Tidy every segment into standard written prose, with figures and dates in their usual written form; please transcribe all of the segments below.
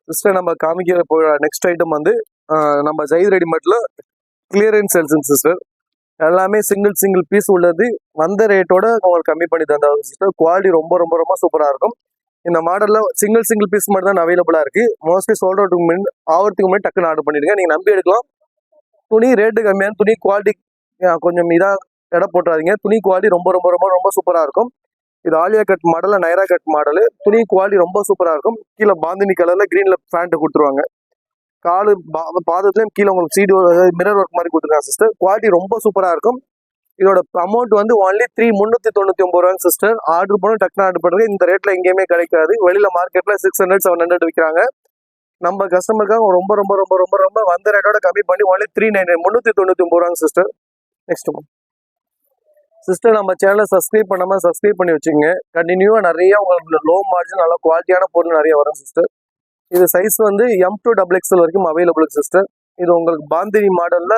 Sister நம்ம காமிக்கிற next item வந்து நம்ம ஜெயித் ரெடிமேட்ல கிளியரன்ஸ் சேல்ஸுங்க சிஸ்டர். எல்லாமே சிங்கிள் பீஸ் உள்ளது. வந்த ரேட்டோட உங்களுக்கு கம்மி பண்ணி தந்தாங்க சிஸ்டர். குவாலிட்டி ரொம்ப ரொம்ப ரொம்ப சூப்பராக இருக்கும். இந்த மாடலில் சிங்கிள் பீஸ் மட்டும் தான் அவைலபிளாக இருக்குது. மோஸ்ட்லி சோல்ட் அவுட் ஆகிறதுக்கு முன்னாடி டக்குன்னு ஆர்டர் பண்ணிடுங்க. நீங்கள் நம்பி எடுக்கலாம். துணி ரேட்டு கம்மியான துணி, குவாலிட்டி கொஞ்சம் இதாக எடை போட்டுறாதீங்க. துணி குவாலிட்டி ரொம்ப ரொம்ப ரொம்ப ரொம்ப சூப்பராக இருக்கும். இது Alia cut model, Naira cut model. துணி குவாலிட்டி ரொம்ப சூப்பராக இருக்கும். கீழே பாந்தினி கலரில் க்ரீனில் பேண்ட்டு கொடுத்துருவாங்க. காலு பாதத்துலேயும் கீழே உங்களுக்கு சீடு மிரர் ஒர்க் மாதிரி கொடுத்துருக்காங்க சிஸ்டர். குவாலிட்டி ரொம்ப சூப்பராக இருக்கும். இதோட அமௌண்ட் வந்து ஒன்லி 399 ரூபாங்க சிஸ்டர். ஆர்டர் பண்ணி டக்குனு ஆர்டர் பண்ணுறது. இந்த ரேட்டில் எங்கேயுமே கிடைக்காது. வெளியில் மார்க்கெட்டில் 600 700 விற்கிறாங்க. நம்ம கஸ்டமருக்காக ரொம்ப ரொம்ப ரொம்ப ரொம்ப ரொம்ப வந்த ரேட்டோட கம்மி பண்ணி ஒன்லி 399 ரூபாங்க சிஸ்டர். நெக்ஸ்ட் சிஸ்டர், நம்ம சேனலை சப்ஸ்கிரைப் பண்ணாமல் சப்ஸ்கிரைப் பண்ணி வச்சுங்க. கண்டினியூவாக நிறைய உங்களுக்கு லோ மார்ஜின் நல்லா குவாலிட்டியான பொருள் நிறைய வரும் சிஸ்டர். இது சைஸ் வந்து M2 XXL வரைக்கும் அவைலபிள் சிஸ்டர். இது உங்களுக்கு பாந்தினி மாடலில்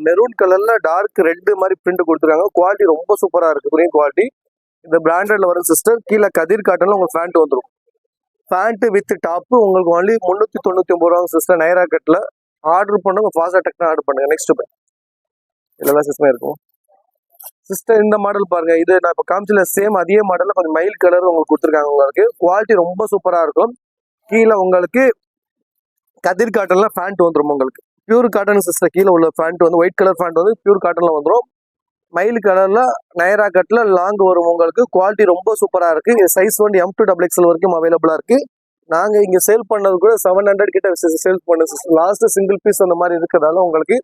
மெரூன் கலரில் டார்க் ரெட்டு மாதிரி பிரிண்ட் கொடுத்துருக்காங்க. குவாலிட்டி ரொம்ப சூப்பராக இருக்குது. துணி குவாலிட்டி இந்த பிராண்டட்ல வரும் சிஸ்டர். கீழே கதிர் காட்டனில் உங்களுக்கு பேண்ட் வந்துடும். பேண்ட்டு வித் டாப்பு உங்களுக்கு ஒன்லி 399 ரூபாங்க சிஸ்டர். நைரா கட்டில் ஆர்டர் பண்ணுங்க. ஃபாஸ்ட்டாக டக்குனு ஆர்டர் பண்ணுங்க. நெக்ஸ்ட் இதெல்லாம் சிஸ்டமே இருக்கும் சிஸ்டர். இந்த மாடல் பாருங்க. இது நான் இப்போ காமிச்சில சேம் அதே மாடலில் கொஞ்சம் மைல் கலர் உங்களுக்கு கொடுத்துருக்காங்க. உங்களுக்கு குவாலிட்டி ரொம்ப சூப்பராக இருக்கும். கீழே உங்களுக்கு கதிர் காட்டன்ல பேண்ட் வந்துடும். உங்களுக்கு பியூர் காட்டன் சிஸ்டர். கீழே உள்ள பேண்ட் வந்து ஒயிட் கலர் பேண்ட் வந்து பியூர் காட்டன்ல வந்துடும். மயில் கலர்ல நைரா கட்ல லாங் வரும். உங்களுக்கு குவாலிட்டி ரொம்ப சூப்பராக இருக்கு. சைஸ் வந்து M2 XXL வரைக்கும் அவைலபிளா இருக்கு. நாங்க இங்க சேல் பண்ணது கூட 700 கிட்ட சேல் பண்ண சிஸ்டர். லாஸ்ட் சிங்கிள் பீஸ் அந்த மாதிரி இருக்கிறதால உங்களுக்கு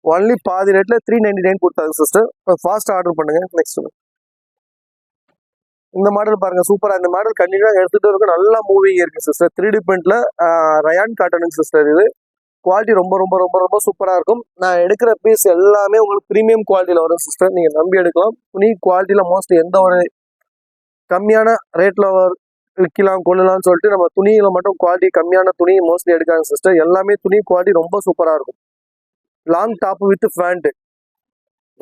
ஒன்லி பாதி ரேட்ல 399 கொடுத்தாங்க சிஸ்டர். ஃபாஸ்ட் ஆர்டர் பண்ணுங்க. நெக்ஸ்ட் இந்த மாடல் பாருங்க. சூப்பரா இந்த மாடல் கண்டினியூ எடுத்துட்டு இருக்கும். நல்லா மூவிங் இருக்கு சிஸ்டர். 3D பிரிண்ட்ல ரயான் காட்டனுங்க சிஸ்டர். இது குவாலிட்டி ரொம்ப ரொம்ப ரொம்ப ரொம்ப சூப்பரா இருக்கும். நான் எடுக்கிற பீஸ் எல்லாமே உங்களுக்கு ப்ரீமியம் குவாலிட்டியில வரும் சிஸ்டர். நீங்க நம்பி எடுக்கலாம். துணி குவாலிட்டியில மோஸ்ட்லி எந்த ஒரு கம்மியான ரேட்ல விற்கலாம் கொள்ளலாம்னு சொல்லிட்டு நம்ம துணியில மட்டும் குவாலிட்டி கம்மியான துணி மோஸ்ட்லி எடுக்காங்க சிஸ்டர். எல்லாமே துணி குவாலிட்டி ரொம்ப சூப்பரா இருக்கும். Long top with pant.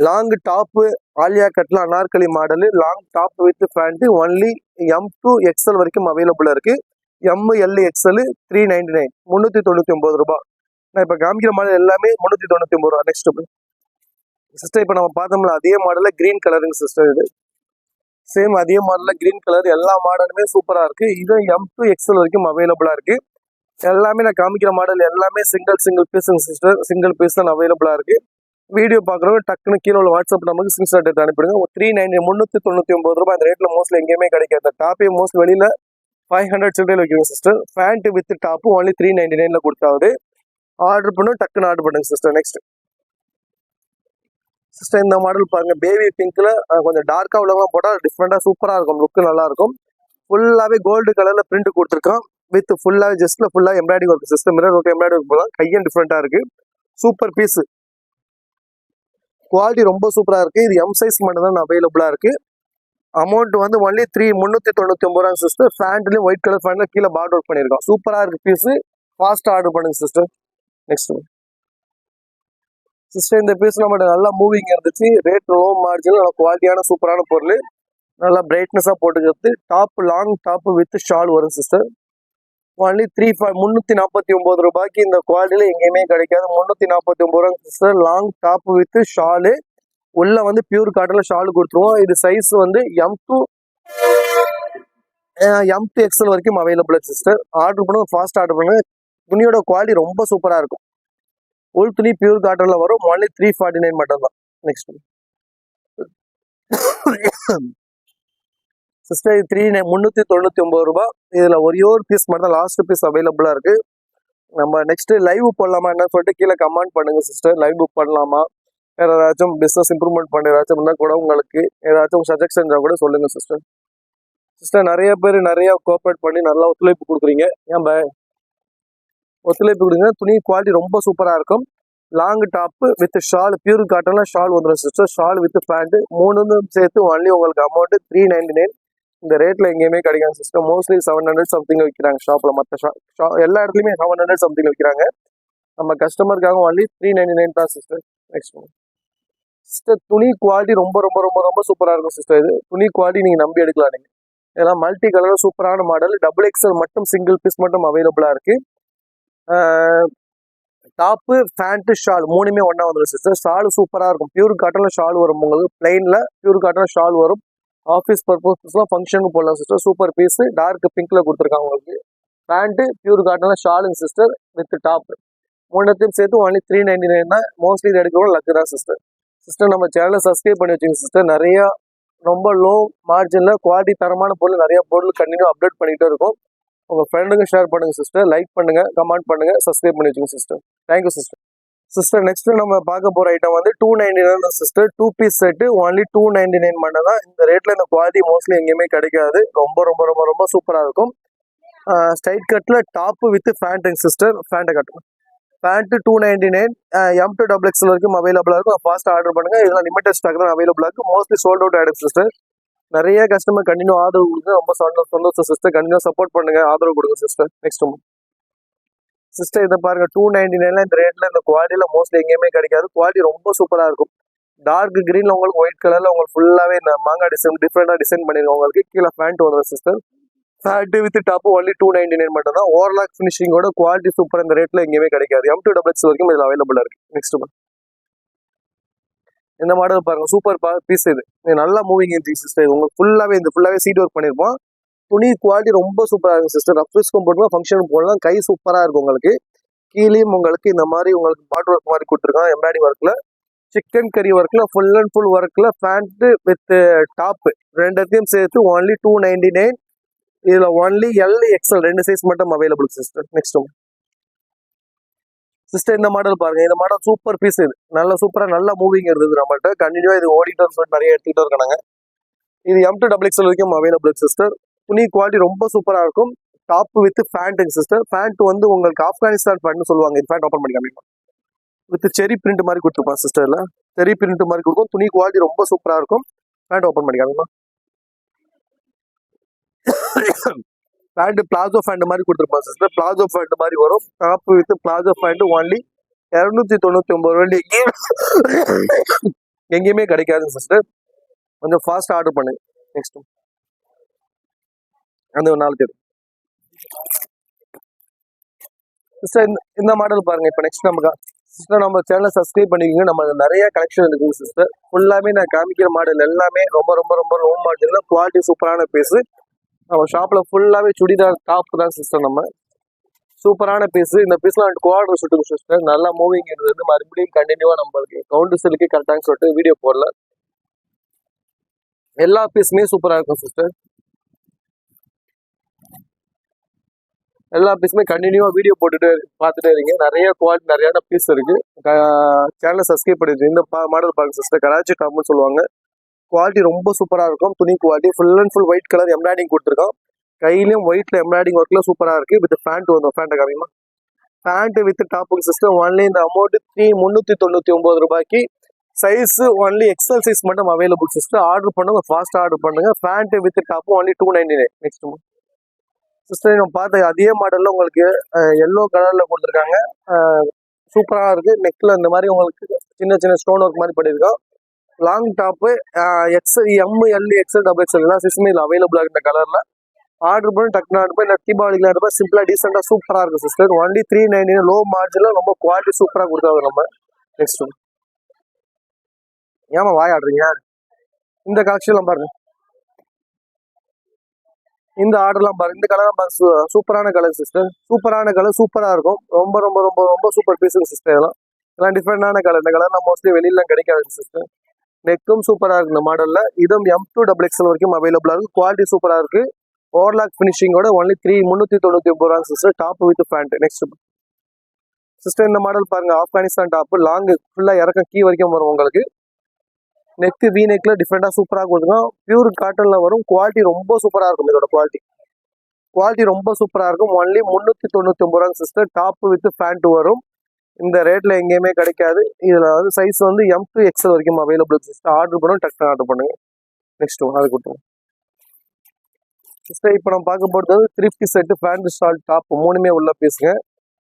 Long top Alia கட்ல Anarkali model. Long top with pant only M2 XL வரைக்கும் அவைலபிளா இருக்கு. ML XL 399 399 ரூபாய். நான் இப்போ காமிக்கிற மாடல் எல்லாமே 399 ரூபா. நெக்ஸ்ட் சிஸ்டர், இப்போ நம்ம பார்த்தோம்ல அதே மாடல்ல கிரீன் கலருங்க சிஸ்டர். இது சேம் அதே மாடல்ல கிரீன் கலர். எல்லா மாடலுமே சூப்பரா இருக்கு. இது M2 XL வரைக்கும் அவைலபிளா இருக்கு. எல்லாமே நான் காமிக்கிற மாடல் எல்லாமே சிங்கிள் பீஸுங்க சிஸ்டர். சிங்கிள் பீஸ் தான் அவைலபிளா இருக்கு. வீடியோ பார்க்குறவங்க டக்குன்னு கீழே உள்ள வாட்ஸ்அப் நமக்கு ஸ்கிரீன்ஷாட் எடுத்து அனுப்பிடுங்க. 399 ரூபாய். அந்த ரேட்ல மோஸ்ட்லி எங்கேயுமே கிடைக்காது. டாப்பே மோஸ்ட்லி வெளியில 500 சில்ட்ரன் வைக்கிறோம் sister. Pant with top only 399 கொடுத்தாவது. ஆர்டர் பண்ணும் டக்குன்னு ஆர்டர் பண்ணுங்க சிஸ்டர். நெக்ஸ்ட் சிஸ்டர், இந்த மாடல் பாருங்க. பேபி பிங்க்ல கொஞ்சம் டார்க்கா உள்ளவங்க போட்டால் டிஃப்ரெண்டா சூப்பரா இருக்கும். லுக்கு நல்லா இருக்கும். ஃபுல்லாவே கோல்டு கலர்ல பிரிண்ட் கொடுத்துருக்கோம். வித் ஃபுல்லாவே ஜஸ்ட்ல ஃபுல்லா embroidering work system. Mirror work embroidering work போலாம். கையும் டிஃப்ரெண்டா இருக்கு. Super piece. குவாலிட்டி ரொம்ப சூப்பரா இருக்கு. இது M சைஸ் மட்டும் தான் அவைலபிளா இருக்கு. அமௌண்ட் வந்து ஒன்லி 399 ரூபா சிஸ்டர். பேண்ட்லயும் ஒயிட் கலர் பேண்ட்ல கீழே பார்டர் ஒர்க் பண்ணிருக்கோம். சூப்பரா இருக்கு பீஸ். ஃபாஸ்ட் ஆர்டர் பண்ணுங்க சிஸ்டர். நெக்ஸ்ட் சிஸ்டர், இந்த பீஸ் நம்மகிட்ட நல்லா மூவிங் இருந்துச்சு. ரேட் லோ மார்ஜின், நல்லா குவாலிட்டியான சூப்பரான பொருள். நல்லா பிரைட்னஸா போட்டுக்கிறது. Top long top with shawl வரும் சிஸ்டர். ஒன்லி 349 ரூபாய்க்கு இந்த குவாலிட்டியில எங்கேயுமே கிடைக்காது. 349 ரூபாய் sister. Long top with shawl. உள்ள வந்து பியூர் காட்டன்ல ஷால் கொடுத்துருவோம். இது சைஸ் வந்து M2 XL வரைக்கும் அவைலபிள் சிஸ்டர். ஆர்டர் பண்ணுங்க. ஃபாஸ்ட் ஆர்டர் பண்ணுங்க. துணியோட குவாலிட்டி ரொம்ப சூப்பரா இருக்கும். உள் துணி பியூர் காட்டன்ல வரும். ஒன்லி 349 மட்டும் தான். நெக்ஸ்ட் சிஸ்டர், இது 399 ரூபாய். இதுல ஒரே ஒரு பீஸ் மட்டும் லாஸ்ட் பீஸ் அவைலபிளா இருக்கு. நம்ம நெக்ஸ்ட் லைவ் போடலாமா என்ன சொல்லிட்டு கீழே கமெண்ட் பண்ணுங்க சிஸ்டர். லைவ் புக் பண்ணலாமா, வேற ஏதாச்சும் பிசினஸ் இம்ப்ரூவ்மெண்ட் பண்ண ஏதாச்சும் இருந்தால் கூட உங்களுக்கு ஏதாச்சும் சஜெக்ஷன் இருந்தால் கூட சொல்லுங்க சிஸ்டர். சிஸ்டர், நிறைய பேர் நிறைய கோஆப்ரேட் பண்ணி நல்லா ஒத்துழைப்பு கொடுக்குறீங்க. ஏன் ஒத்துழைப்பு கொடுங்க. துணி குவாலிட்டி ரொம்ப சூப்பரா இருக்கும். Long top with shawl pure காட்டன்ல ஷால் வந்துடும் சிஸ்டர். ஷால் வித் பேண்ட் மூணு சேர்த்து ஒன்லி உங்களுக்கு அமௌண்ட் 399. இந்த ரேட்ல எங்கேயுமே கிடைக்காது சிஸ்டர். மோஸ்ட்லி 700 சம்திங் விற்கிறாங்க ஷாப்ல. மற்ற எல்லா இடத்துலயுமே 700 சம்திங் விற்கிறாங்க. நம்ம கஸ்டமருக்காக ஒன்லி 399 தான் சிஸ்டர். நெக்ஸ்ட் சிஸ்டர், துணி குவாலிட்டி ரொம்ப ரொம்ப ரொம்ப ரொம்ப சூப்பரா இருக்கும் சிஸ்டர். இது துணி குவாலிட்டி நீங்க நம்பி எடுக்கலாம். நீங்க இதெல்லாம் மல்டி கலர் சூப்பரான மாடல். XXL மட்டும் சிங்கிள் பீஸ் மட்டும் அவைலபிளா இருக்கு. டாப்பு பேண்ட் ஷால் மூணுமே ஒன்றா வந்துடும் சிஸ்டர். ஷால் சூப்பராக இருக்கும். பியூர் காட்டனில் ஷால் வரும் உங்களுக்கு. பிளைனில் பியூர் காட்டனில் ஷால் வரும். ஆஃபீஸ் பர்பஸ்லாம் ஃபங்க்ஷனுக்கு போடலாம் சிஸ்டர். சூப்பர் பீஸு டார்க் பிங்க்ல கொடுத்துருக்காங்க உங்களுக்கு. பேண்ட்டு பியூர் காட்டனில் ஷாலுங்க சிஸ்டர் வித் டாப் மூணுத்தையும் சேர்த்து ஒன்லி 399 தான். மோஸ்ட்லி இது எடுக்கிறோம் லக்கு தான் சிஸ்டர். சிஸ்டர் நம்ம சேனலை சப்ஸ்கிரைப் பண்ணி வச்சுங்க சிஸ்டர். நிறையா ரொம்ப லோ மார்ஜினில் குவாலிட்டி தரமான பொருள் நிறைய பொருள் கண்டினியூ அப்டேட் பண்ணிகிட்டே இருக்கும். உங்கள் ஃப்ரெண்டுங்க ஷேர் பண்ணுங்கள் சிஸ்டர். லைக் பண்ணுங்கள், கமெண்ட் பண்ணுங்கள், சப்ஸ்கிரைப் பண்ணி வச்சுங்க sister. Thank you sister. Sister next நம்ம பார்க்க போகிற ஐட்டம் வந்து 299 சிஸ்டர். 2 பீஸ் செட்டு ஒன்லி 299 மட்டும் தான். இந்த ரேட்டில் இந்த குவாலிட்டி மோஸ்ட்லி எங்கேயுமே கிடைக்காது. ரொம்ப ரொம்ப ரொம்ப ரொம்ப சூப்பராக இருக்கும். ஸ்ட்ரைட் கட்டில் டாப்பு வித் பேண்ட்டுங்க சிஸ்டர். பேண்ட்டை கட்டணும். பேண்ட்டு 299. M2XXL வரைக்கும் அவைலபிளாக இருக்கும். ஃபாஸ்ட்டாக ஆர்டர் பண்ணுங்கள். இதெல்லாம் லிமிடெட் ஸ்டாக் தான் அவைலபிளாக இருக்கும். மோஸ்ட்லி சோல்ட் அவுட் ஆகிடும் சிஸ்டர். நிறைய கஸ்டமர் கண்டினியூ ஆதரவு கொடுங்க. ரொம்ப சந்தோஷம் சிஸ்டர். கண்டினியூ சப்போர்ட் பண்ணுங்க, ஆதரவு கொடுங்க சிஸ்டர். நெக்ஸ்ட் சிஸ்டர் இதை பாருங்க. 299 இந்த ரேட்ல இந்த குவாலிட்டியில மோஸ்ட்லி எங்கேயுமே கிடைக்காது. குவாலிட்டி ரொம்ப சூப்பராக இருக்கும். டார்க் கிரீன்ல உங்களுக்கு ஒயிட் கலர்ல உங்களுக்கு ஃபுல்லாவே இந்த மாங்காய் டிசைன் டிஃப்ரெண்டா டிசைன் பண்ணிருக்கோம். உங்களுக்கு கீழே பேண்ட் வரும் sister. Pant with top only 299 மட்டும் தான். ஓவர்லாக் ஃபினிஷிங்கோட குவாலிட்டி சூப்பர். இந்த ரேட்ல எங்கேயுமே கிடைக்காது. M2XXL வரைக்கும் இதில் அவைலபிளா இருக்கு. நெக்ஸ்ட் இந்த மாடல் பாருங்க. சூப்பர் பீஸ் இது நல்லா மூவிங் பீஸ் சிஸ்டர். உங்களுக்கு ஃபுல்லாவே சீட் ஒர்க் பண்ணிருப்போம். துணி குவாலிட்டி ரொம்ப சூப்பராக இருக்கும் சிஸ்டர். ஆஃபீஸ்க்கும் போட்டுக்கலாம், ஃபங்க்ஷனுக்கு போடலாம். கை சூப்பராக இருக்கும் உங்களுக்கு. கீழேயும் உங்களுக்கு இந்த மாதிரி உங்களுக்கு பாட் ஒர்க் மாதிரி கொடுத்துருக்காங்க. எம்ப்ராய்டிங் ஒர்க்ல, சிக்கன் கறி ஒர்க்ல, ஃபுல் அண்ட் ஃபுல் ஒர்க்ல பேண்ட் வித் டாப் ரெண்டத்தையும் சேர்த்து ஒன்லி 299. இதுல ஒன்லி LXL 2 சைஸ் மட்டும் அவைலபிள் சிஸ்டர். நெக்ஸ்ட் சிஸ்டர் இந்த மாடல் பாருங்க. இந்த மாடல் சூப்பர் பீஸ். இது நல்ல சூப்பரா நல்லா மூவிங் இருந்தது நம்மள்ட்ட. கண்டினியூவா இது ஓடிட்டு சொல்லிட்டு நிறைய எடுத்துக்கிட்டு இருக்காங்க. இது M2XXL வரைக்கும் அவைலபிள் சிஸ்டர். துணி குவாலிட்டி ரொம்ப சூப்பரா இருக்கும். டாப் வித் பேண்ட்டுங்க சிஸ்டர். பேண்ட் வந்து உங்களுக்கு ஆப்கானிஸ்தான் பேண்ட் சொல்லுவாங்க. இது பேண்ட் ஓப்பன் பண்ணி காமிப்பா. வித் செரி பிரிண்ட் மாதிரி கொடுத்துருப்பான் சிஸ்டர்ல. செரி பிரிண்ட் மாதிரி கொடுக்கும். துணி குவாலிட்டி ரொம்ப சூப்பரா இருக்கும். பேண்ட் ஓப்பன் பண்ணி காமிப்பா. பேண்ட் பிளாசோ பேண்ட் மாதிரி கொடுத்துருப்பான் சிஸ்டர். பிளாசோ பேண்ட் மாதிரி வரும். Top with palazzo pant only 299 எங்கேயுமே கிடைக்காது சிஸ்டர். கொஞ்சம் ஃபாஸ்ட் ஆர்டர் பண்ணுங்க. நெக்ஸ்ட் அந்த ஒரு 4 பேர் சிஸ்டர். இந்த மாடல் பாருங்க. இப்போ நெக்ஸ்ட் நமக்கு சிஸ்டர் நம்ம சேனலை சப்ஸ்கிரைப் பண்ணிக்கோங்க. நம்ம நிறைய கலெக்ஷன் இருக்குங்க சிஸ்டர். ஃபுல்லாமே நான் காமிக்கிற மாடல் எல்லாமே ரொம்ப ரொம்ப ரொம்ப லோ மாடல். குவாலிட்டி சூப்பரான பீஸ். நம்ம ஷாப்ல ஃபுல்லாவே சுடிதார் டாப் தான் சிஸ்டர். நம்ம சூப்பரான பீஸ். இந்த பீஸ்லாம் குவார்டர் சுட்டுங்க சிஸ்டர். நல்லா மூவிங் இருந்தது. மறுபடியும் கண்டினியூவா நம்மளுக்கு கவுண்ட் செலுக்கு கரெக்டாக சொல்லிட்டு வீடியோ போடல. எல்லா பீஸுமே சூப்பரா இருக்கும் சிஸ்டர். எல்லா பீஸுமே கண்டினியூவா வீடியோ போட்டுட்டு பார்த்துட்டே இருக்கீங்க. நிறைய குவாலிட்டி நிறைய பீஸ் இருக்கு. சேனலை சப்ஸ்கிரைப் பண்ணிட்டு இந்த மாடல் பாருங்க சிஸ்டர். கராச்சி டாப்னு சொல்லுவாங்க. குவாலிட்டி ரொம்ப சூப்பராக இருக்கும். துணி quality full and full white colour embroidering கொடுத்துருக்கோம். கையிலையும் ஒயிட்ல எம்ப்ராய்டிங் ஒர்க்ல சூப்பராக இருக்கு. வித் பேண்ட் வந்தோம். பேண்ட்டை காமிமா. பேண்ட் வித் டாப்புக்கு சிஸ்டர் ஒன்லி இந்த அமௌண்ட் 399 ரூபாய்க்கு. சைஸ் ஒன்லி XL சைஸ் மட்டும் அவைலபிள் சிஸ்டர். ஆர்டர் பண்ணுங்க, ஃபாஸ்ட் ஆர்டர் பண்ணுங்க. Pant with top only 299. Next sister நம்ம பார்த்த அதே மாடல்ல உங்களுக்கு எல்லோ கலர்ல கொடுத்துருக்காங்க. சூப்பராக இருக்கு. நெக்ல இந்த மாதிரி உங்களுக்கு சின்ன சின்ன ஸ்டோன் ஒர்க் மாதிரி பண்ணியிருக்கோம். லாங் டாப்பு ML XL எல்லாம் சிஸ்டமே இதில் அவைலபிளாக இருக்கு. இந்த கலர்ல ஆர்டர் பண்ணி டக்குனு ஆர்டர் பண்ணி தீபாவளிக்கு ஆர்டர் பண்ணி சிம்பிளா டீசெண்டா சூப்பராக இருக்கும் சிஸ்டர். ஒன்லி 399 லோ மார்ஜின்ல ரொம்ப குவாலிட்டி சூப்பராக கொடுத்தாங்க நம்ம. நெக்ஸ்ட் ஏமா வாய் ஆடுறீங்க? இந்த கலெக்ஷன்லாம் பாருங்க. இந்த ஆர்டர்லாம் பாருங்க. இந்த கலர் சூப்பரான கலர் சிஸ்டர். சூப்பரான கலர் சூப்பரா இருக்கும். ரொம்ப ரொம்ப ரொம்ப ரொம்ப சூப்பர் பீஸ் சிஸ்டர். இதெல்லாம் டிஃப்ரெண்டான கலர். இந்த கலர் நம்ம மோஸ்ட்லி வெளியில கிடைக்காது சிஸ்டர். நெக்கும் சூப்பரா இருக்கு இந்த மாடல்ல. இதுவும் M2XXL வரைக்கும் அவைலபிளா இருக்கு. குவாலிட்டி சூப்பரா இருக்கு. ஓவர்லாக் பினிஷிங்கோட ஒன்லி 399 ரூபாய் sister. Top with pant. Next sister இந்த மாடல் பாருங்க. ஆப்கானிஸ்தான் டாப் லாங் ஃபுல்லா இறக்கம் கீ வரைக்கும் வரும் உங்களுக்கு. நெக் வி நெக்ல டிஃப்ரெண்டா சூப்பராக கொடுத்துருக்கோம். பியூர் காட்டன்ல வரும். குவாலிட்டி ரொம்ப சூப்பரா இருக்கும். இதோட குவாலிட்டி ரொம்ப சூப்பரா இருக்கும். ஒன்லி 399 ரூபாய் சிஸ்டர். டாப் வித் பேண்ட் வரும். இந்த ரேட்ல எங்கேயுமே கிடைக்காது. இதுல வந்து சைஸ் வந்து M2XL வரைக்கும் அவைலபிள் சிஸ்டர். ஆர்டர் பண்ணுங்க, டக்குனு ஆர்டர் பண்ணுங்க. நெக்ஸ்ட் அது கொடுத்துருவோம் சிஸ்டர். இப்போ நம்ம பார்க்க போகிறது 3 piece set pant shawl top மூணுமே உள்ள பீஸுங்க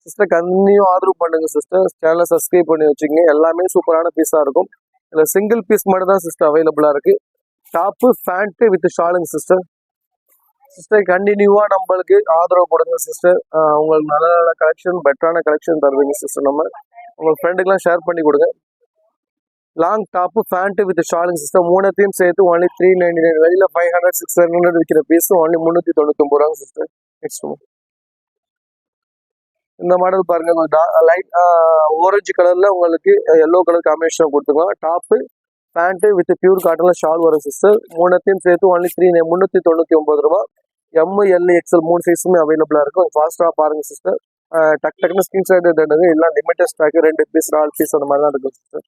சிஸ்டர். கண்டினியூ ஆர்டர் பண்ணுங்க சிஸ்டர். சேனலை சப்ஸ்கிரைப் பண்ணி வச்சுக்கோங்க. எல்லாமே சூப்பரான பீஸா இருக்கும். இதுல சிங்கிள் பீஸ் மட்டும் தான் சிஸ்டர் அவைலபிளா இருக்கு. டாப்பு பேண்ட் வித் ஷாலுங்க சிஸ்டர். சிஸ்டர் கண்டினியூவா நம்மளுக்கு ஆதரவு கொடுங்க சிஸ்டர். உங்களுக்கு நல்ல நல்ல கலெக்ஷன், பெட்டரான கலெக்ஷன் தருவீங்க சிஸ்டர். நம்ம உங்க ஃப்ரெண்டுக்கெல்லாம் ஷேர் பண்ணி கொடுங்க. லாங் டாப்பு பேண்ட் வித் ஷாலிங் சிஸ்டம் மூணத்தையும் சேர்த்து ஒன்லி 399. வெளியில 500 600 விற்கிற பீஸ் ஒன்லி 399 ரூபாங்க சிஸ்டர். நெக்ஸ்ட் இந்த மாடல் பாருங்க, லைட் ஆரஞ்சு கலர்ல உங்களுக்கு எல்லோ கலர் காம்பினேஷன் கொடுத்துக்கலாம். டாப்பு பேண்ட் வித் பியூர் காட்டன்ல ஷால் வரும் சிஸ்டர். மூணத்தையும் சேர்த்து ஒன்லி 399 ரூபா. ML XL 3 சைஸுமே அவைலபிளா இருக்கும். ஃபாஸ்டா பாருங்க சிஸ்டர். டக்குன்னு ஸ்கிரீன்ஷாட் எடுங்க. எல்லாம் லிமிட்டட் ஸ்டாக், 2 பீஸ் 4 பீஸ் அந்த மாதிரி தான் இருக்கும் சிஸ்டர்.